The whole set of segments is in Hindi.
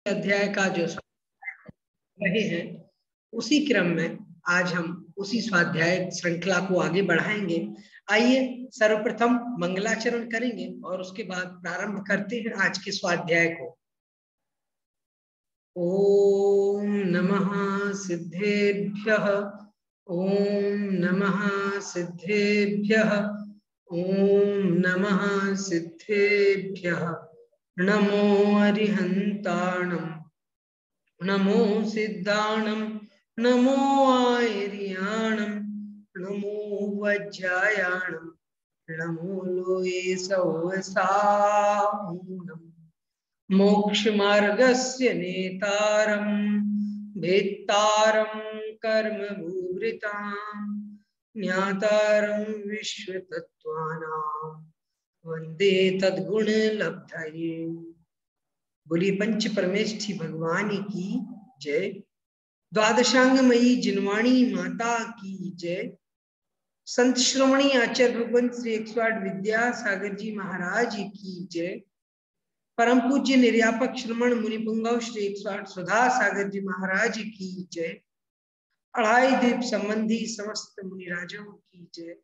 अध्याय का जो रहे हैं उसी क्रम में आज हम उसी स्वाध्याय श्रृंखला को आगे बढ़ाएंगे। आइए सर्वप्रथम मंगलाचरण करेंगे और उसके बाद प्रारंभ करते हैं आज के स्वाध्याय को। ओम नमः सिद्धेभ्यः, ओम नमः सिद्धेभ्यः, ओम नमः सिद्धेभ्यः। नमो अरिहंताणं, नमो सिद्धाणं, नमो आयर्याणं, नमो वज्रायाणं, नमो लोये सौसाहुनं। मोक्षमार्गस्य नेतारं भेत्तारं कर्मभूभृतां ज्ञातारं विश्वतत्त्वानां वंदे तद्गुणलब्धये। बोली पंच परमेष्ठी भगवान की जय। द्वादशांगमयी जिनवाणी माता की जय। संत श्रोमणी आचार्य भगवंत श्री 108 विद्या सागर जी महाराज की जय। परम पूज्य निर्यापक श्रमण मुनि पुंगव श्री 108 सुधा सागर जी महाराज की जय। अढ़ाई द्वीप संबंधी समस्त मुनिराजों की जय।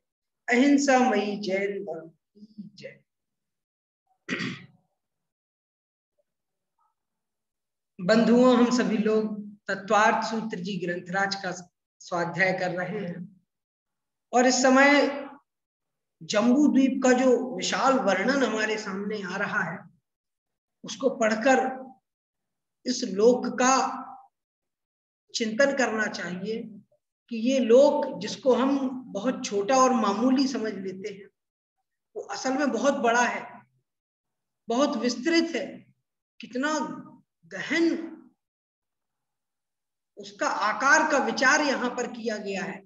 अहिंसा मयी जैन धर्म की जय। बंधुओं, हम सभी लोग तत्वार्थ सूत्र जी ग्रंथराज का स्वाध्याय कर रहे हैं और इस समय जम्बू द्वीप का जो विशाल वर्णन हमारे सामने आ रहा है उसको पढ़कर इस लोक का चिंतन करना चाहिए कि ये लोक जिसको हम बहुत छोटा और मामूली समझ लेते हैं वो असल में बहुत बड़ा है, बहुत विस्तृत है। कितना गहन उसका आकार का विचार यहाँ पर किया गया है।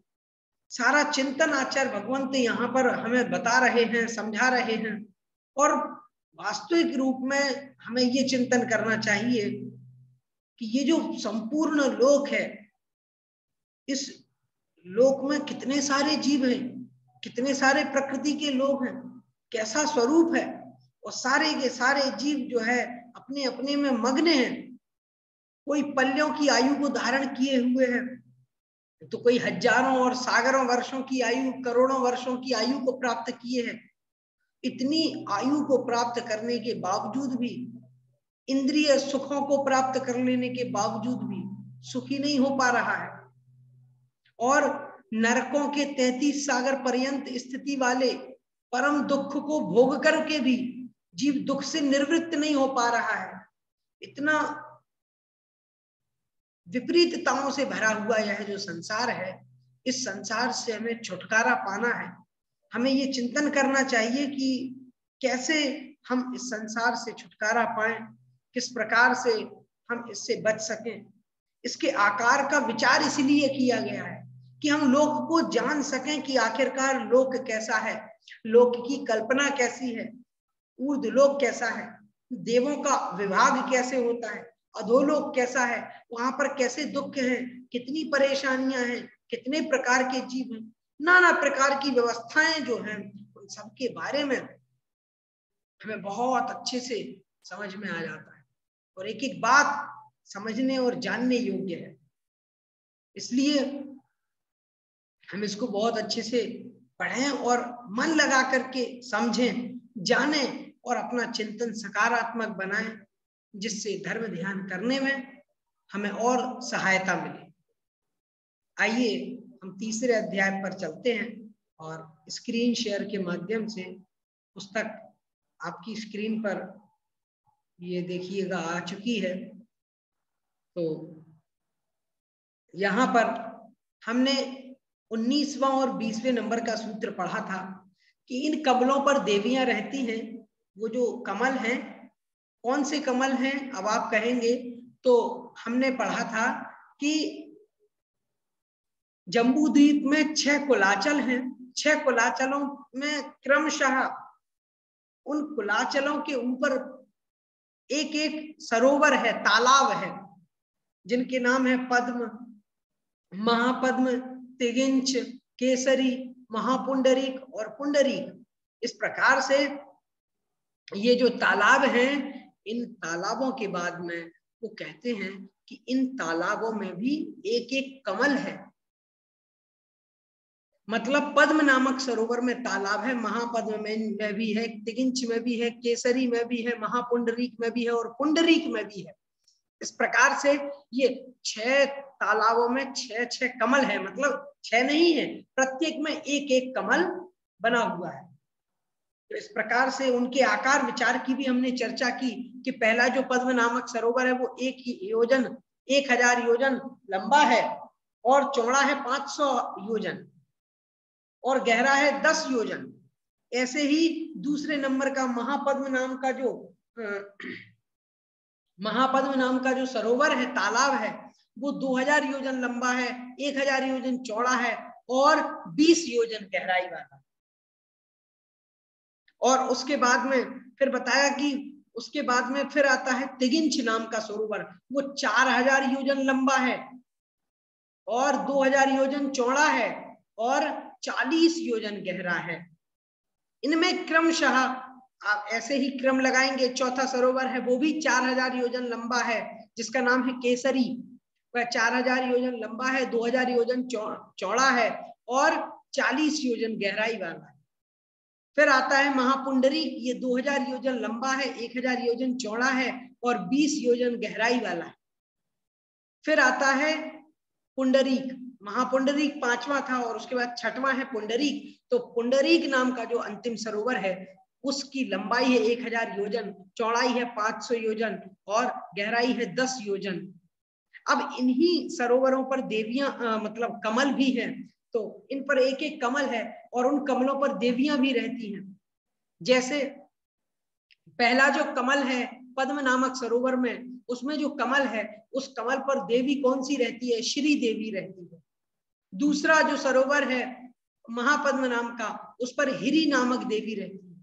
सारा चिंतन आचार्य भगवंत यहाँ पर हमें बता रहे हैं, समझा रहे हैं और वास्तविक रूप में हमें ये चिंतन करना चाहिए कि ये जो संपूर्ण लोक है, इस लोक में कितने सारे जीव हैं, कितने सारे प्रकृति के लोग हैं, कैसा स्वरूप है और सारे के सारे जीव जो है अपने अपने में मग्न हैं। कोई पल्यों की आयु को धारण किए हुए है तो कोई हजारों और सागरों वर्षों की आयु, करोड़ों वर्षों की आयु को प्राप्त किए हैं। इतनी आयु को प्राप्त करने के बावजूद भी, इंद्रिय सुखों को प्राप्त कर लेने के बावजूद भी सुखी नहीं हो पा रहा है और नरकों के 33 सागर पर्यंत स्थिति वाले परम दुख को भोग करके भी जीव दुख से निवृत्त नहीं हो पा रहा है। इतना विपरीतताओं से भरा हुआ यह जो संसार है, इस संसार से हमें छुटकारा पाना है। हमें ये चिंतन करना चाहिए कि कैसे हम इस संसार से छुटकारा पाएं, किस प्रकार से हम इससे बच सकें। इसके आकार का विचार इसलिए किया गया है कि हम लोक को जान सकें कि आखिरकार लोक कैसा है, लोक की कल्पना कैसी है, ऊर्ध्वलोक कैसा है, देवों का विभाग कैसे होता है, अधोलोक कैसा है, वहां पर कैसे दुख हैं, कितनी परेशानियां हैं, कितने प्रकार के जीव हैं, नाना प्रकार की व्यवस्थाएं जो हैं, उन सब के बारे में हमें बहुत अच्छे से समझ में आ जाता है और एक एक बात समझने और जानने योग्य है। इसलिए हम इसको बहुत अच्छे से पढ़ें और मन लगा करके समझें, जानें और अपना चिंतन सकारात्मक बनाएं, जिससे धर्म ध्यान करने में हमें और सहायता मिले। आइए हम तीसरे अध्याय पर चलते हैं और स्क्रीन शेयर के माध्यम से पुस्तक आपकी स्क्रीन पर ये देखिएगा आ चुकी है। तो यहाँ पर हमने 19वां और 20वें नंबर का सूत्र पढ़ा था कि इन कमलों पर देवियां रहती हैं। वो जो कमल हैं, कौन से कमल हैं अब आप कहेंगे, तो हमने पढ़ा था कि जम्बू द्वीप में 6 कुलाचल हैं। 6 कुलाचलों में क्रमशः उन कुलाचलों के ऊपर एक एक सरोवर है, तालाब है, जिनके नाम है पद्म, महापद्म, तिगिंच, केसरी, महापुंडरीक और पुंडरीक। इस प्रकार से ये जो तालाब हैं, इन तालाबों के बाद में वो कहते हैं कि इन तालाबों में भी एक एक कमल है। मतलब पद्म नामक सरोवर में तालाब है, महापद्म में भी है, तिगिंच में भी है, केसरी में भी है, महापुंडरीक में भी है और पुंडरीक में भी है। इस प्रकार से ये 6 तालाबों में 6 कमल है, मतलब 6 नहीं है, प्रत्येक में एक एक कमल बना हुआ है। तो इस प्रकार से उनके आकार विचार की भी हमने चर्चा की कि पहला जो पद्म नामक सरोवर है वो 1000 योजन लंबा है और चौड़ा है 500 योजन और गहरा है 10 योजन। ऐसे ही दूसरे नंबर का महापद्म नाम का जो सरोवर है, तालाब है, वो 2000 योजन लंबा है, 1000 योजन चौड़ा है और 20 योजन गहराई वाला। और उसके बाद में फिर बताया कि उसके बाद में फिर आता है तिगिंच नाम का सरोवर, वो 4000 योजन लंबा है और 2000 योजन चौड़ा है और 40 योजन गहरा है। इनमें क्रमशः आप ऐसे ही क्रम लगाएंगे। चौथा सरोवर है वो भी 4000 योजन लंबा है, जिसका नाम है केसरी। वह 4000 योजन लंबा है, 2000 योजन चौड़ा है और 40 योजन गहराई वाला है। फिर आता है महापुंडरी, ये 2000 योजन लंबा है, 1000 योजन चौड़ा है और 20 योजन गहराई वाला है। फिर आता है पुंडरीक, महापुंडरीक 5वां था और उसके बाद 6वां है पुंडरीक। तो पुंडरीक नाम का जो अंतिम सरोवर है उसकी लंबाई है 1000 योजन, चौड़ाई है 500 योजन और गहराई है 10 योजन। अब इन्हीं सरोवरों पर देवियां मतलब कमल भी हैं, तो इन पर एक एक कमल है और उन कमलों पर देवियां भी रहती हैं। जैसे पहला जो कमल है पद्म नामक सरोवर में, उसमें जो कमल है उस कमल पर देवी कौन सी रहती है? श्री देवी रहती है। दूसरा जो सरोवर है महापद्म नाम का, उस पर हिरी नामक देवी रहती है।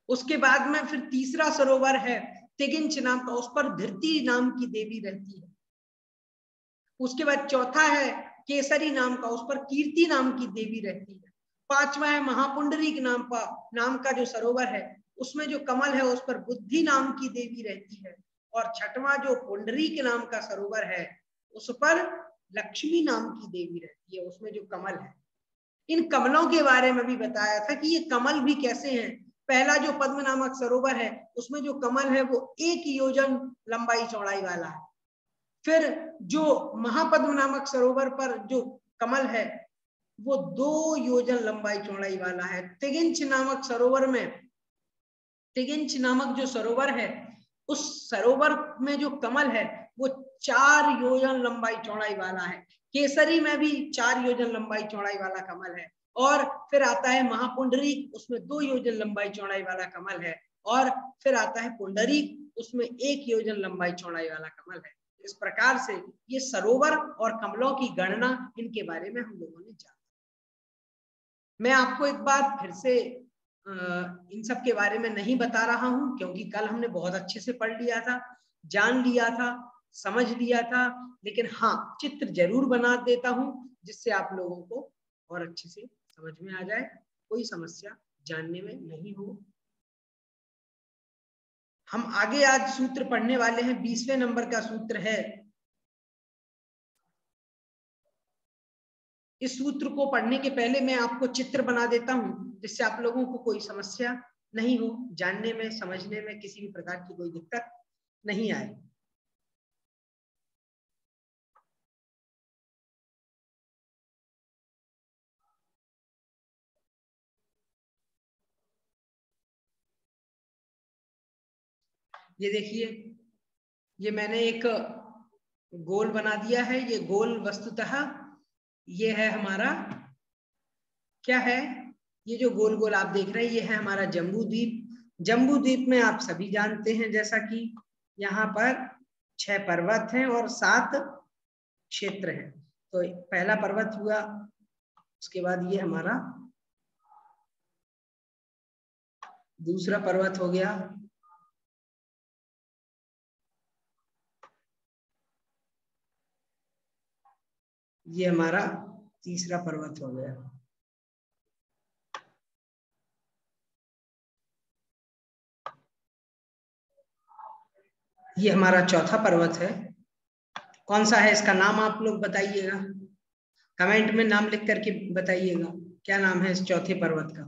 उसके बाद में फिर तीसरा सरोवर है तिगिंच नाम का, उस पर धृति नाम की देवी रहती है। उसके बाद चौथा है केसरी नाम का, उस पर कीर्ति नाम की देवी रहती है। 5वां है महापुंडरीक नाम का जो सरोवर है, उसमें जो कमल है उस पर बुद्धि नाम की देवी रहती है। और 6वां जो पुंडरीक नाम का सरोवर है, उस पर लक्ष्मी नाम की देवी रहती है, उसमें जो कमल है। इन कमलों के बारे में भी बताया था कि ये कमल भी कैसे हैं। पहला जो पद्म नामक सरोवर है, उसमें जो कमल है वो 1 योजन लंबाई चौड़ाई वाला है। फिर जो महापद्म नामक सरोवर पर जो कमल है वो 2 योजन लंबाई चौड़ाई वाला है। तिगिंच नामक सरोवर में, तिगिंच नामक जो सरोवर है, उस सरोवर में जो कमल है वो 4 योजन लंबाई चौड़ाई वाला है। केसरी में भी 4 योजन लंबाई चौड़ाई वाला कमल है। और फिर आता है महापुंडरीक, उसमें 2 योजन लंबाई चौड़ाई वाला कमल है। और फिर आता है पुंडरीक, उसमें 1 योजन लंबाई चौड़ाई वाला कमल है। इस प्रकार से ये सरोवर और कमलों की गणना, इनके बारे में हम लोगों ने जाना। मैं आपको एक बार फिर से इन सब के बारे में नहीं बता रहा हूं, क्योंकि कल हमने बहुत अच्छे से पढ़ लिया था, जान लिया था, समझ लिया था। लेकिन हाँ, चित्र जरूर बना देता हूं जिससे आप लोगों को और अच्छे से समझ में आ जाए, कोई समस्या जानने में नहीं हो। हम आगे आज सूत्र पढ़ने वाले हैं। 20वें नंबर का सूत्र है। इस सूत्र को पढ़ने के पहले मैं आपको चित्र बना देता हूं, जिससे आप लोगों को कोई समस्या नहीं हो, जानने में समझने में किसी भी प्रकार की कोई दिक्कत नहीं आए। ये देखिए, ये मैंने एक गोल बना दिया है। ये गोल वस्तुतः ये है हमारा, क्या है, ये जो गोल गोल आप देख रहे हैं ये है हमारा जम्बू द्वीप। जम्बू द्वीप में आप सभी जानते हैं जैसा कि यहाँ पर 6 पर्वत हैं और 7 क्षेत्र हैं। तो पहला पर्वत हुआ, उसके बाद ये हमारा दूसरा पर्वत हो गया, ये हमारा तीसरा पर्वत हो गया। ये हमारा चौथा पर्वत है। कौन सा है इसका नाम आप लोग बताइएगा, कमेंट में नाम लिख करके बताइएगा क्या नाम है इस चौथे पर्वत का।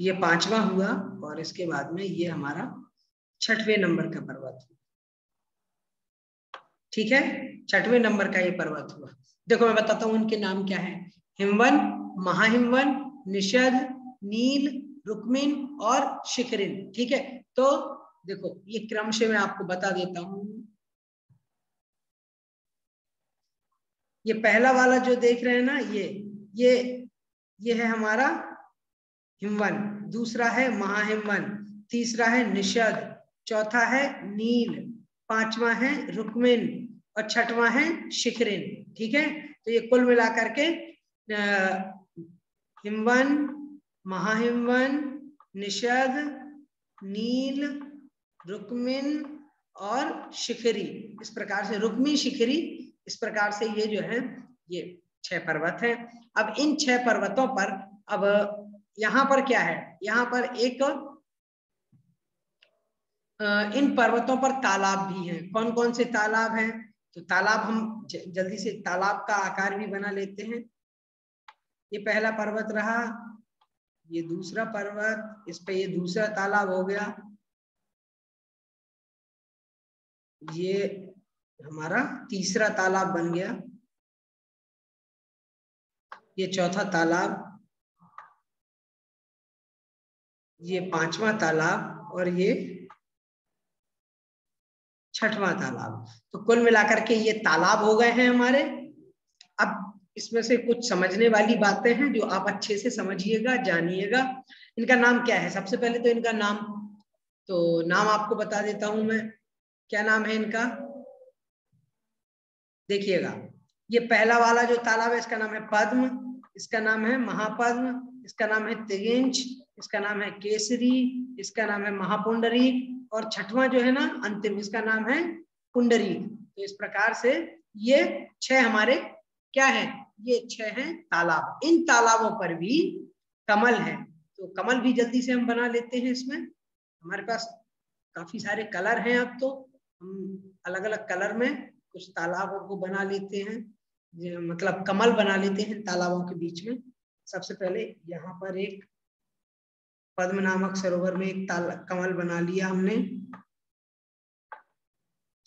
ये पांचवा हुआ और इसके बाद में ये हमारा छठवें नंबर का पर्वत। ठीक है, छठवें नंबर का ये पर्वत हुआ। देखो मैं बताता हूँ इनके नाम क्या है। हिमवन, महाहिमवन, निषद, नील, रुक्मिन और शिखरिन। ठीक है, तो देखो ये क्रम से मैं आपको बता देता हूँ। ये पहला वाला जो देख रहे हैं ना, ये है हमारा हिमवन, दूसरा है महाहिमवन, तीसरा है निषद, चौथा है नील, पांचवा है रुक्मिन और छठवां है शिखरिन। ठीक है, तो ये कुल मिलाकर के हिमवन, महाहिमवन, निषद, नील, रुक्मिन और शिखरी, इस प्रकार से रुक्मी शिखरी, इस प्रकार से ये जो है ये 6 पर्वत हैं। अब इन 6 पर्वतों पर अब यहाँ पर क्या है, यहाँ पर एक इन पर्वतों पर तालाब भी हैं। कौन कौन से तालाब हैं, तो तालाब हम जल्दी से तालाब का आकार भी बना लेते हैं। ये पहला पर्वत रहा, ये दूसरा पर्वत, इस पे ये दूसरा तालाब हो गया, ये हमारा तीसरा तालाब बन गया, ये चौथा तालाब, ये पांचवा तालाब और ये छठवां तालाब। तो कुल मिलाकर के ये तालाब हो गए हैं हमारे। अब इसमें से कुछ समझने वाली बातें हैं जो आप अच्छे से समझिएगा, जानिएगा। इनका नाम क्या है, सबसे पहले तो इनका नाम, तो नाम आपको बता देता हूं मैं, क्या नाम है इनका। देखिएगा, ये पहला वाला जो तालाब है इसका नाम है पद्म, इसका नाम है महापद्म, इसका नाम है तिगिंच, इसका नाम है केसरी, इसका नाम है महापुंडरीक और छठवां जो है ना अंतिम, इसका नाम है पुंडरीक। तो इस प्रकार से ये 6 हमारे क्या है, ये 6 हैं तालाब। इन तालाबों पर भी कमल है, तो कमल भी जल्दी से हम बना लेते हैं। इसमें हमारे पास काफी सारे कलर हैं, अब तो हम अलग अलग कलर में कुछ तालाबों को बना लेते हैं, मतलब कमल बना लेते हैं तालाबों के बीच में। सबसे पहले यहाँ पर एक पद्म नामक सरोवर में एक कमल बना लिया हमने,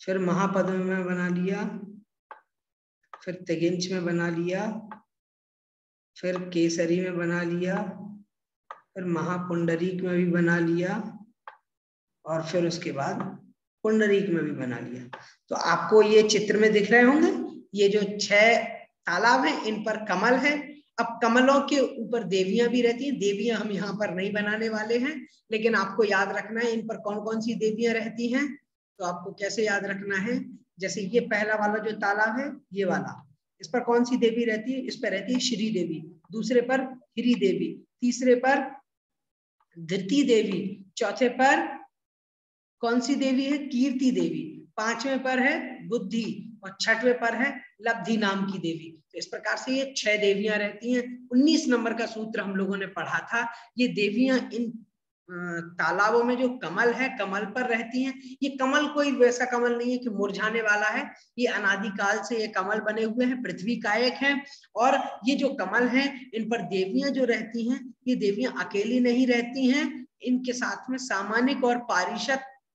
फिर महापद्म में बना लिया, फिर तिगिंच में बना लिया, फिर केसरी में बना लिया, फिर महापुंडरीक में भी बना लिया और फिर उसके बाद पुंडरीक में भी बना लिया। तो आपको ये चित्र में दिख रहे होंगे, ये जो 6 तालाब हैं इन पर कमल है। अब कमलों के ऊपर देवियां भी रहती हैं। देवियां हम यहाँ पर नहीं बनाने वाले हैं, लेकिन आपको याद रखना है इन पर कौन कौन सी देवियां रहती हैं। तो आपको कैसे याद रखना है, जैसे ये पहला वाला जो तालाब है ये वाला, इस पर कौन सी देवी रहती है, इस पर रहती है श्री देवी, दूसरे पर हिरी देवी, तीसरे पर धृति देवी, चौथे पर कौन सी देवी है, कीर्ति देवी, पांचवें पर है बुद्धि और छठवें पर है लब्धि नाम की देवी। तो इस प्रकार से ये 6 देवियां रहती हैं। 19 नंबर का सूत्र हम लोगों ने पढ़ा था। ये देवियां इन तालाबों में जो कमल है कमल पर रहती हैं। ये कमल कोई वैसा कमल नहीं है कि मुरझाने वाला है, ये अनादिकाल से ये कमल बने हुए हैं, पृथ्वी का एक है। और ये जो कमल हैं इन पर देवियां जो रहती हैं, ये देवियां अकेली नहीं रहती हैं, इनके साथ में सामानिक और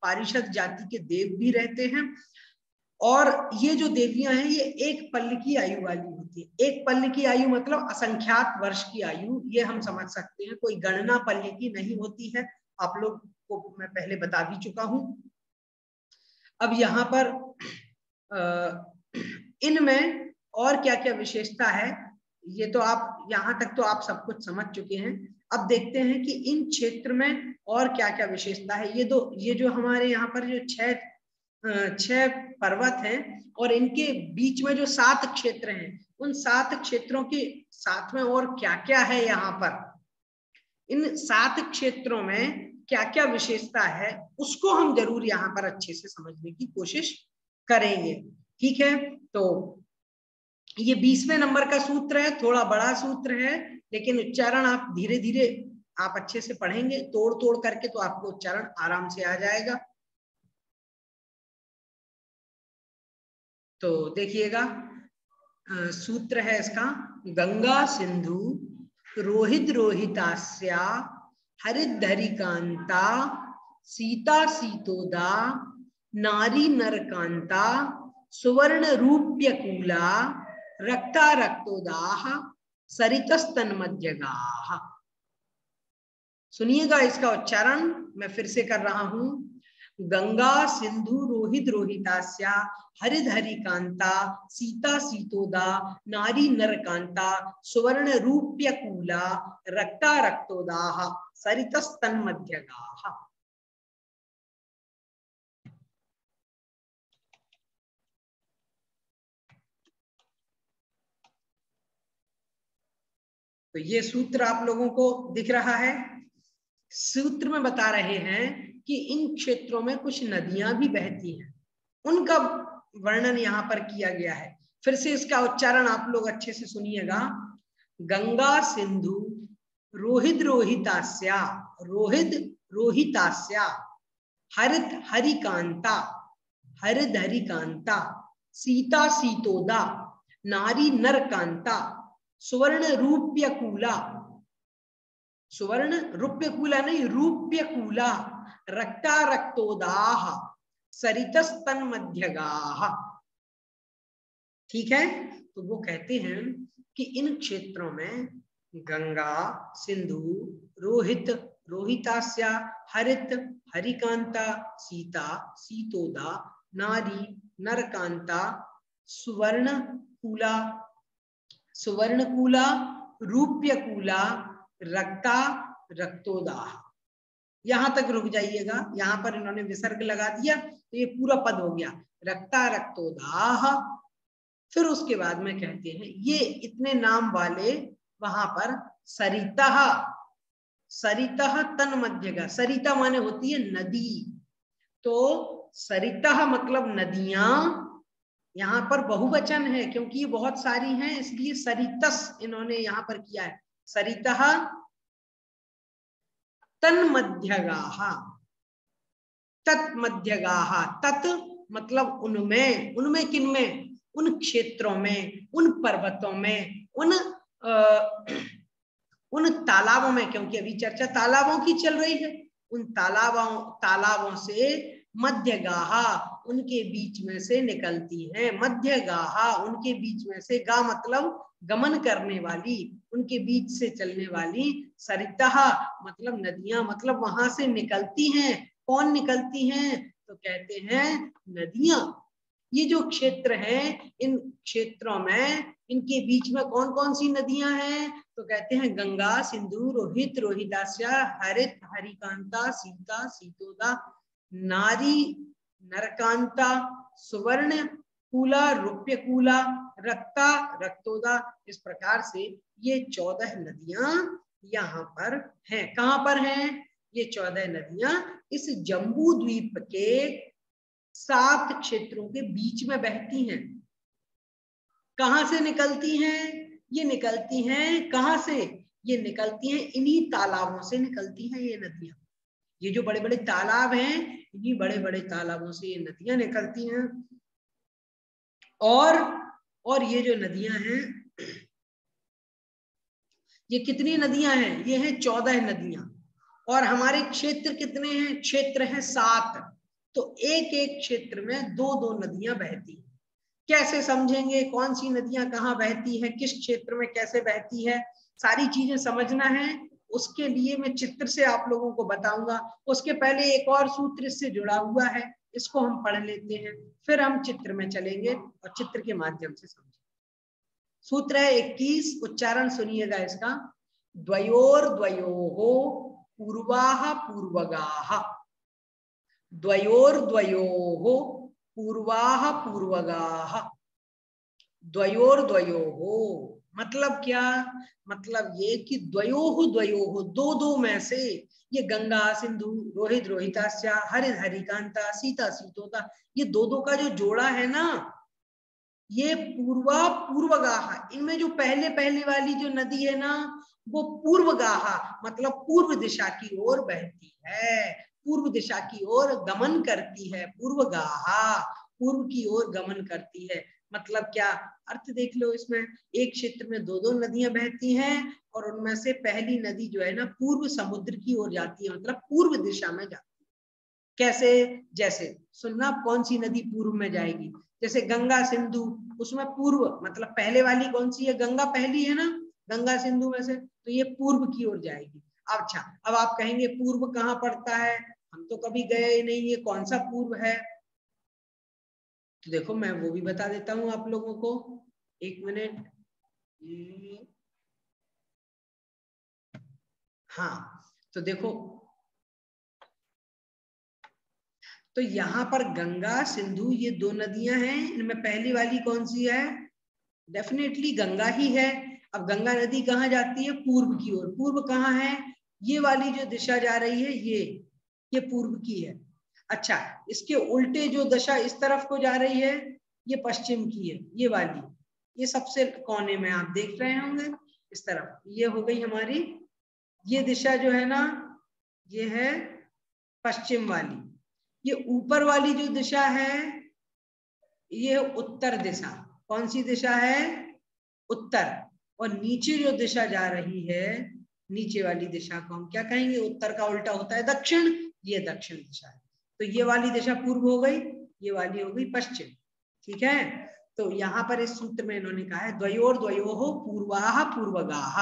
पारिषद जाति के देव भी रहते हैं। और ये जो देवियां हैं ये एक पल्ल की आयु वाली होती है। एक पल्ल की आयु मतलब असंख्यात वर्ष की आयु, ये हम समझ सकते हैं, कोई गणना पल्ल की नहीं होती है। आप लोग को मैं पहले बता भी चुका हूं। अब यहाँ पर इनमें और क्या क्या विशेषता है, ये तो आप यहाँ तक तो आप सब कुछ समझ चुके हैं। अब देखते हैं कि इन क्षेत्र में और क्या क्या विशेषता है। ये जो हमारे यहाँ पर जो 6 पर्वत हैं और इनके बीच में जो 7 क्षेत्र हैं, उन 7 क्षेत्रों के साथ में और क्या क्या है यहाँ पर, इन 7 क्षेत्रों में क्या क्या विशेषता है, उसको हम जरूर यहाँ पर अच्छे से समझने की कोशिश करेंगे। ठीक है, तो ये 20वें नंबर का सूत्र है, थोड़ा बड़ा सूत्र है, लेकिन उच्चारण आप धीरे धीरे आप अच्छे से पढ़ेंगे तोड़ तोड़ करके तो आपको उच्चारण आराम से आ जाएगा। तो देखिएगा सूत्र है इसका, गंगा सिंधु रोहित रोहितास्या हरिद्धरिकांता सीता सीतोदा नारी नरकांता सुवर्ण रूप्यकूला रक्ता रक्तोदाह सरितस्तन्मध्यगाः। सुनिएगा इसका उच्चारण मैं फिर से कर रहा हूं, गंगा सिंधु रोहित रोहितास्या हरिद हरिकांता सीता सीतोदा नारी नरकांता सुवर्ण रूप्यकूला रक्ता रक्तोदाह सरितस्तन्मध्यगाः। तो ये सूत्र आप लोगों को दिख रहा है। सूत्र में बता रहे हैं कि इन क्षेत्रों में कुछ नदियां भी बहती हैं, उनका वर्णन यहाँ पर किया गया है। फिर से इसका उच्चारण आप लोग अच्छे से सुनिएगा, गंगा सिंधु रोहित रोहितास्या, रोहित रोहितास्या हरित हरिकांता, हरिद हरिकांता सीता सीतोदा नारी नरकांता सुवर्ण रूप्यकूला, सुवर्ण रूप्यकूला नहीं रूप्यकूला रक्ता रक्तोदाह सरितस्तन्मध्यगाः। ठीक है, तो वो कहते हैं कि इन क्षेत्रों में गंगा सिंधु रोहित रोहितास्या हरित हरिकांता सीता सीतोदा नारी नरकांता सुवर्णकूला, सुवर्णकूला रूप्यकूला रक्ता रक्तोदाह। यहां तक रुक जाइएगा, यहां पर इन्होंने विसर्ग लगा दिया तो ये पूरा पद हो गया रक्ता रक्तोदाह। फिर उसके बाद में कहते हैं ये इतने नाम वाले वहां पर सरिता, सरिता तन्मध्यगा, सरिता माने होती है नदी, तो सरिता मतलब नदियां, यहाँ पर बहुवचन है क्योंकि ये बहुत सारी हैं इसलिए सरितस इन्होंने यहाँ पर किया है, सरिता तन्मध्यगाः, तत्मध्यगाः, तत् मतलब उनमें, उनमें किनमें, उन क्षेत्रों में, उन पर्वतों में, उन तालाबों में, क्योंकि अभी चर्चा तालाबों की चल रही है, उन तालाबों से मध्यगाहा उनके बीच में से निकलती हैं, मध्यगाहा उनके बीच में से, गा मतलब गमन करने वाली, उनके बीच से चलने वाली, सरिता मतलब नदियां, मतलब वहां से निकलती हैं। कौन निकलती हैं? तो कहते हैं नदियां। ये जो क्षेत्र हैं इन क्षेत्रों में इनके बीच में कौन कौन सी नदियां हैं? तो कहते हैं गंगा सिंधु रोहित रोहितास्या हरित हरिकांता सीता सीतोदा नारी नरकांता सुवर्ण कूला रूप्यकूला रक्ता रक्तोदा। इस प्रकार से ये 14 नदियां यहाँ पर हैं। कहां पर हैं ये 14 नदियां? इस जम्बू द्वीप के 7 क्षेत्रों के बीच में बहती हैं। कहां से निकलती हैं? ये निकलती हैं कहां से? ये निकलती हैं इन्हीं तालाबों से निकलती हैं ये नदियां। ये जो बड़े बड़े तालाब हैं इन्हीं बड़े बड़े तालाबों से ये नदियां निकलती हैं। और ये जो नदियां हैं, ये कितनी नदियां हैं? ये हैं 14 नदियां। और हमारे क्षेत्र कितने हैं? क्षेत्र है 7। तो एक एक क्षेत्र में 2-2 नदियां बहती हैं। कैसे समझेंगे कौन सी नदियां कहाँ बहती है, किस क्षेत्र में कैसे बहती है, सारी चीजें समझना है। उसके लिए मैं चित्र से आप लोगों को बताऊंगा। उसके पहले एक और सूत्र इससे जुड़ा हुआ है, इसको हम पढ़ लेते हैं, फिर हम चित्र में चलेंगे और चित्र के माध्यम से समझेंगे। सूत्र है 21, उच्चारण सुनिएगा इसका, द्वयोर द्वयोहो पूर्वाः पूर्वगाः, द्वयोर द्वयोहो पूर्वाः पूर्वगाः। द्वयोर द्वयोहो मतलब क्या? मतलब ये कि द्वयोः द्वयोः दो दो में से, ये गंगा सिंधु रोहित रोहितास्या हरित हरिकांता सीता सीतोदा, ये दो दो का जो जोड़ा है ना, ये पूर्वा पूर्वगाह, इनमें जो पहले पहले वाली जो नदी है ना वो पूर्वगाहा मतलब पूर्व दिशा की ओर बहती है, पूर्व दिशा की ओर गमन करती है। पूर्वगाहा पूर्व की ओर गमन करती है मतलब क्या अर्थ देख लो इसमें। एक क्षेत्र में दो दो नदियां बहती हैं और उनमें से पहली नदी जो है ना पूर्व समुद्र की ओर जाती है, मतलब पूर्व दिशा में जाती है। कैसे? जैसे सुनना, कौन सी नदी पूर्व में जाएगी? जैसे गंगा सिंधु, उसमें पूर्व मतलब पहले वाली कौन सी है? गंगा पहली है ना, गंगा सिंधु में से, तो ये पूर्व की ओर जाएगी। अच्छा, अब आप कहेंगे पूर्व कहाँ पड़ता है? हम तो कभी गए ही नहीं, ये कौन सा पूर्व है? तो देखो मैं वो भी बता देता हूं आप लोगों को, एक मिनट। हाँ तो देखो, तो यहाँ पर गंगा सिंधु ये दो नदियां हैं, इनमें पहली वाली कौन सी है? डेफिनेटली गंगा ही है। अब गंगा नदी कहाँ जाती है? पूर्व की ओर। पूर्व कहाँ है? ये वाली जो दिशा जा रही है ये पूर्व की है। अच्छा, इसके उल्टे जो दिशा इस तरफ को जा रही है ये पश्चिम की है, ये वाली, ये सबसे कोने में आप देख रहे होंगे इस तरफ, ये हो गई हमारी, ये दिशा जो है ना ये है पश्चिम वाली। ये ऊपर वाली जो दिशा है ये उत्तर दिशा। कौन सी दिशा है? उत्तर। और नीचे जो दिशा जा रही है, नीचे वाली दिशा को हम क्या कहेंगे? उत्तर का उल्टा होता है दक्षिण, ये दक्षिण दिशा है। तो ये वाली दिशा पूर्व हो गई, ये वाली हो गई पश्चिम। ठीक है, तो यहाँ पर इस सूत्र में इन्होंने कहा है द्वयोर द्वयोः पूर्वाः पूर्वगाः।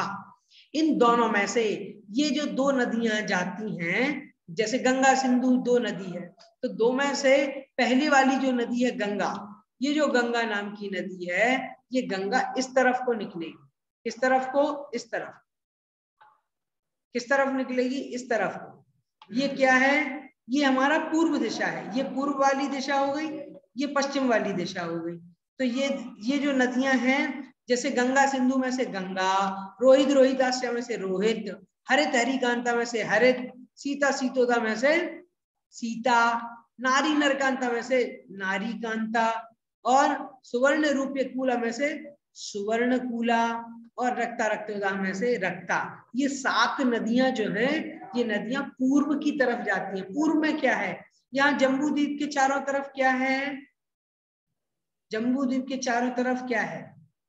इन दोनों में से ये जो दो नदियां जाती हैं, जैसे गंगा सिंधु दो नदी है, तो दो में से पहली वाली जो नदी है गंगा, ये जो गंगा नाम की नदी है, ये गंगा इस तरफ को निकलेगी। किस तरफ को? इस तरफ। किस तरफ निकलेगी? इस तरफ को। ये क्या है? ये हमारा पूर्व दिशा है, ये पूर्व वाली दिशा हो गई, ये पश्चिम वाली दिशा हो गई। तो ये जो नदियां हैं, जैसे गंगा सिंधु में से गंगा, रोहित रोहितास्य में से रोहित, हरित हरिकांता में से हरित, सीता सीतोदा में से सीता, नारी नरकांता में से नारी कांता, और सुवर्ण रूपी कूला में से सुवर्ण कूला, और रक्ता रक्तोदा में से रक्ता। ये 7 नदियां जो है, ये नदियां पूर्व की तरफ जाती हैं। पूर्व में क्या है? यहाँ जम्बू द्वीप के चारों तरफ क्या है? जम्बू द्वीप के चारों तरफ क्या है?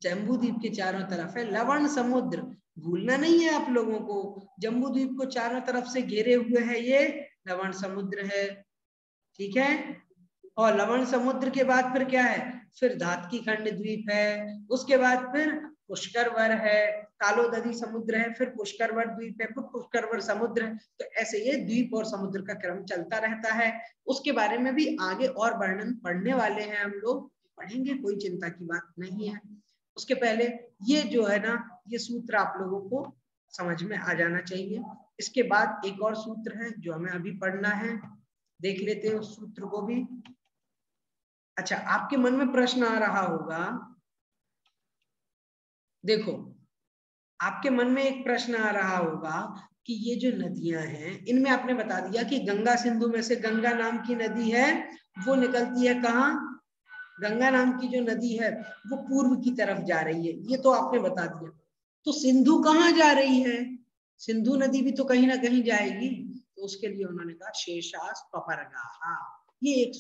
जम्बू द्वीप के चारों तरफ है लवण समुद्र। भूलना नहीं है आप लोगों को, जम्बू द्वीप को चारों तरफ से घेरे हुए है ये लवण समुद्र है। ठीक है, और लवण समुद्र के बाद फिर क्या है? फिर धातकी खंड द्वीप है, उसके बाद फिर पुष्करवर है, कालोदधी समुद्र है, फिर पुष्करवर द्वीप है, फिर पुष्करवर समुद्र है। तो ऐसे ये द्वीप और समुद्र का क्रम चलता रहता है। उसके बारे में भी आगे और वर्णन पढ़ने वाले हैं, हम लोग पढ़ेंगे, कोई चिंता की बात नहीं है। उसके पहले ये जो है ना, ये सूत्र आप लोगों को समझ में आ जाना चाहिए। इसके बाद एक और सूत्र है जो हमें अभी पढ़ना है, देख लेते हैं उस सूत्र को भी। अच्छा, आपके मन में प्रश्न आ रहा होगा, देखो आपके मन में एक प्रश्न आ रहा होगा कि ये जो नदियां हैं, इनमें आपने बता दिया कि गंगा सिंधु में से गंगा नाम की नदी है, वो निकलती है कहाँ? गंगा नाम की जो नदी है वो पूर्व की तरफ जा रही है, ये तो आपने बता दिया। तो सिंधु कहाँ जा रही है? सिंधु नदी भी तो कहीं ना कहीं जाएगी। तो उसके लिए उन्होंने कहा शेषास पपरगाहा। ये एक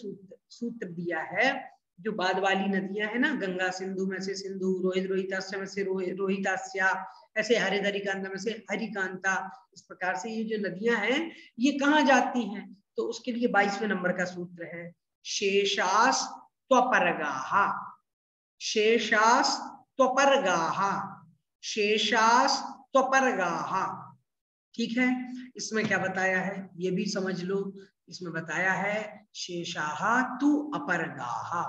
सूत्र दिया है। जो बाद वाली नदियां है ना, गंगा सिंधु में से सिंधु, रोहित रोहितास्य में से रोहितास्या, ऐसे हरित हरिकांता में से हरिकांता, इस प्रकार से ये जो नदियां हैं ये कहाँ जाती हैं? तो उसके लिए 22वें नंबर का सूत्र है शेषास त्वपरगाहा। शेषास त्वपरगाहा, शेषास त्वपरगाहा। ठीक है, इसमें क्या बताया है ये भी समझ लो। इसमें बताया है शेषाहा तु अपरगाहा।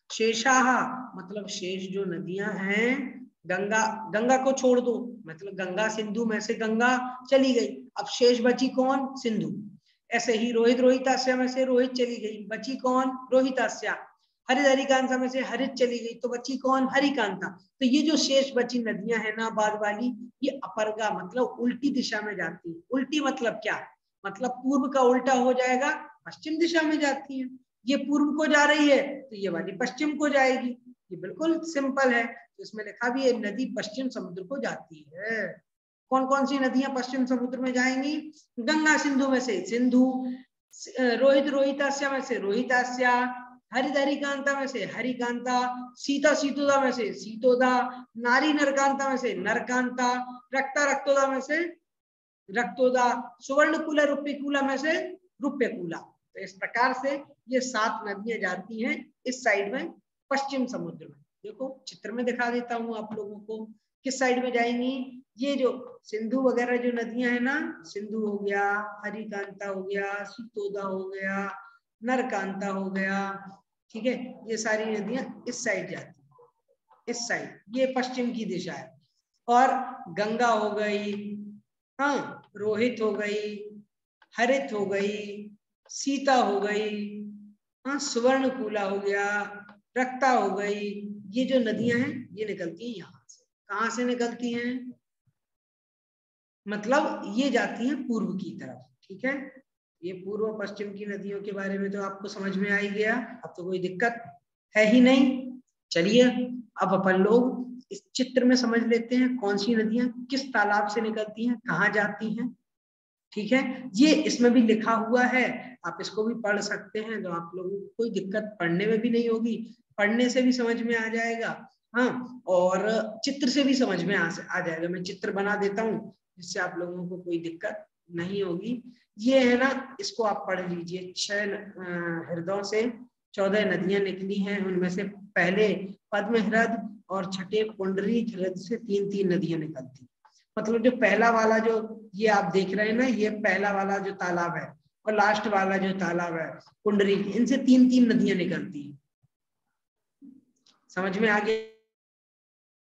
शेषाहा मतलब शेष जो नदियां हैं, गंगा, गंगा को छोड़ दो, मतलब गंगा सिंधु में से गंगा चली गई, अब शेष बची कौन? सिंधु। ऐसे ही रोहित रोहितास्या में से रोहित चली गई, बची कौन? रोहितास्या। हरित हरिकांता में से हरित चली गई, तो बची कौन? हरिकांता। तो ये जो शेष बची नदियां है ना बाद वाली, ये अपरगा मतलब उल्टी दिशा में जाती है। उल्टी मतलब क्या? मतलब पूर्व का उल्टा हो जाएगा, पश्चिम दिशा में जाती है। ये पूर्व को जा रही है तो ये वाली पश्चिम को जाएगी। ये बिल्कुल सिंपल है। तो इसमें लिखा भी है नदी पश्चिम समुद्र को जाती है। कौन कौन सी नदियां पश्चिम समुद्र में जाएंगी? गंगा सिंधु में से सिंधु, रोहित रोहितास्या में से रोहितास्या, हरित हरिकांता में से हरिकांता, सीता सीतोदा में से सीतोदा, नारी नरकांता में से नरकांता, रक्ता रक्तोदा में से रक्तोदा, सुवर्णकुला रुप्यकुला में से रुप्यकुला। तो इस प्रकार से ये 7 नदियां जाती हैं इस साइड में पश्चिम समुद्र में। देखो चित्र में दिखा देता हूं आप लोगों को किस साइड में जाएंगी। ये जो सिंधु वगैरह जो नदियां है ना, सिंधु हो गया, हरिकांता हो गया, सीतोदा हो गया, नरकांता हो गया, ठीक है, ये सारी नदियां इस साइड जाती है, इस साइड, ये पश्चिम की दिशा है। और गंगा हो गई, हाँ, रोहित हो गई, हरित हो गई, सीता हो गई, हाँ, सुवर्णकुला हो गया, रक्ता हो गई, ये जो नदियां हैं ये निकलती हैं यहाँ से। कहाँ से निकलती हैं? मतलब ये जाती हैं पूर्व की तरफ, ठीक है। ये पूर्व पश्चिम की नदियों के बारे में तो आपको समझ में आ ही गया, अब तो कोई दिक्कत है ही नहीं। चलिए अब अपन लोग इस चित्र में समझ लेते हैं कौन सी नदियां किस तालाब से निकलती हैं, कहाँ जाती हैं, ठीक है। ये इसमें भी लिखा हुआ है, आप इसको भी पढ़ सकते हैं, तो आप लोगों को कोई दिक्कत पढ़ने में भी नहीं होगी, पढ़ने से भी समझ में आ जाएगा, हाँ, और चित्र से भी समझ में आ जाएगा। मैं चित्र बना देता हूँ जिससे आप लोगों को कोई दिक्कत नहीं होगी। ये है ना, इसको आप पढ़ लीजिए। 6 हृदयों से 14 नदियां निकली हैं, उनमें से पहले पद्म हृद और छठे पुंडरीक हृद से 3-3 नदियां निकलती। मतलब जो पहला वाला जो ये आप देख रहे हैं ना, ये पहला वाला जो तालाब है और लास्ट वाला जो तालाब है पुंडरीक, इनसे 3-3 नदियां निकलती हैं। समझ में आ गया?